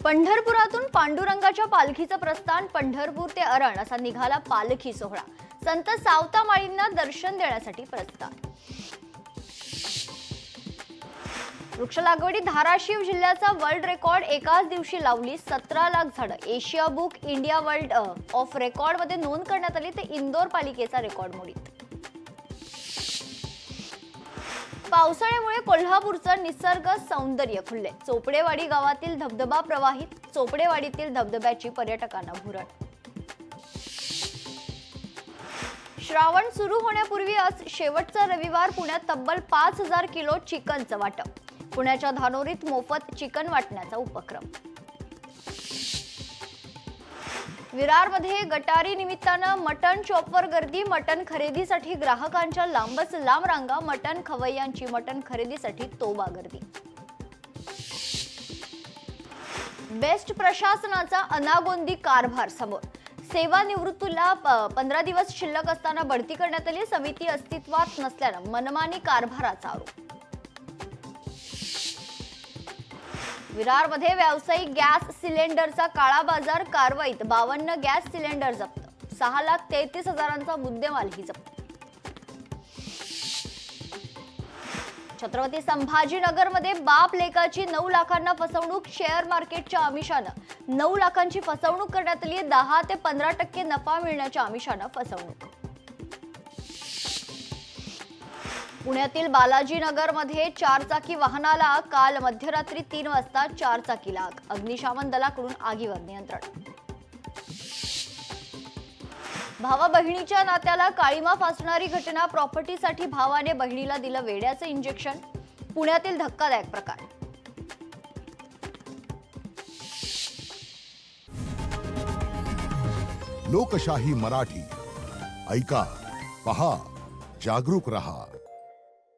पंढरपुरातून पांडुरंगाच्या पालखीचं प्रस्थान पंढरपूर ते अरण असा निघाला पालखी सोहळा। संत सावतामाळींना दर्शन देण्यासाठी प्रस्थान। वृक्ष लागवडी धाराशिव जिल्ह्याचा वर्ल्ड रेकॉर्ड एकाच दिवशी लावली 17 लाख झाडं। Asia book India world of record मध्ये नोंद करण्यात आली ते इंदोर पालिकेचा रेकॉर्ड मोडीत। पावसाळ्यामुळे कोल्हापूरचं निसर्ग सौंदर्य खुलले। चोपडेवाडी गावातील धबधबा प्रवाहित। चोपडेवाडीतील धबधब्याची पर्यटकांना भुरळ। श्रावण सुरू होण्यापूर्वी आज शेवटचा रविवार पुण्यात तब्बल 5000 किलो चिकनचं वाटप। पुण्याच्या धानोरीत मोफत चिकन वाटण्याचा उपक्रम। विरारमध्ये गटारी निमित्तानं मटण शॉपवर गर्दी। मटण खरेदीसाठी ग्राहकांच्या लांबच लांब रांगा। मटण खवय्यांची मटण खरेदीसाठी तोबा गर्दी। बेस्ट प्रशासनाचा अनागोंदी कारभार समोर। सेवानिवृत्तीला 15 दिवस शिल्लक असताना बढती करण्यात आली। समिती अस्तित्वात नसल्यानं मनमानी कारभाराचा आरोप। विरारमध्ये व्यावसायिक गॅस सिलेंडरचा काळा बाजार। कारवाईत 52 गॅस सिलेंडर जप्त। 6,33,000चा मुद्देमालही जप्त। छत्रपती संभाजीनगरमध्ये बाप लेकाची 9 लाखांना फसवणूक। शेअर मार्केटच्या आमिषानं 9 लाखांची फसवणूक करण्यात आली। 10 ते 15% नफा मिळण्याच्या आमिषानं फसवणूक। पुण्यातील बालाजीनगरमध्ये 4 चाकी वाहनाला काल मध्यरात्री 3 वाजता 4 चाकीला आग। अग्निशमन दलाकडून आगीवर नियंत्रण। भावा बहिणीच्या नात्याला काळीमा फासणारी घटना। प्रॉपर्टीसाठी भावाने बहिणीला दिलं वेड्याचं इंजेक्शन। पुण्यातील धक्कादायक प्रकार। लोकशाही मराठी ऐका, पहा, जागरूक रहा।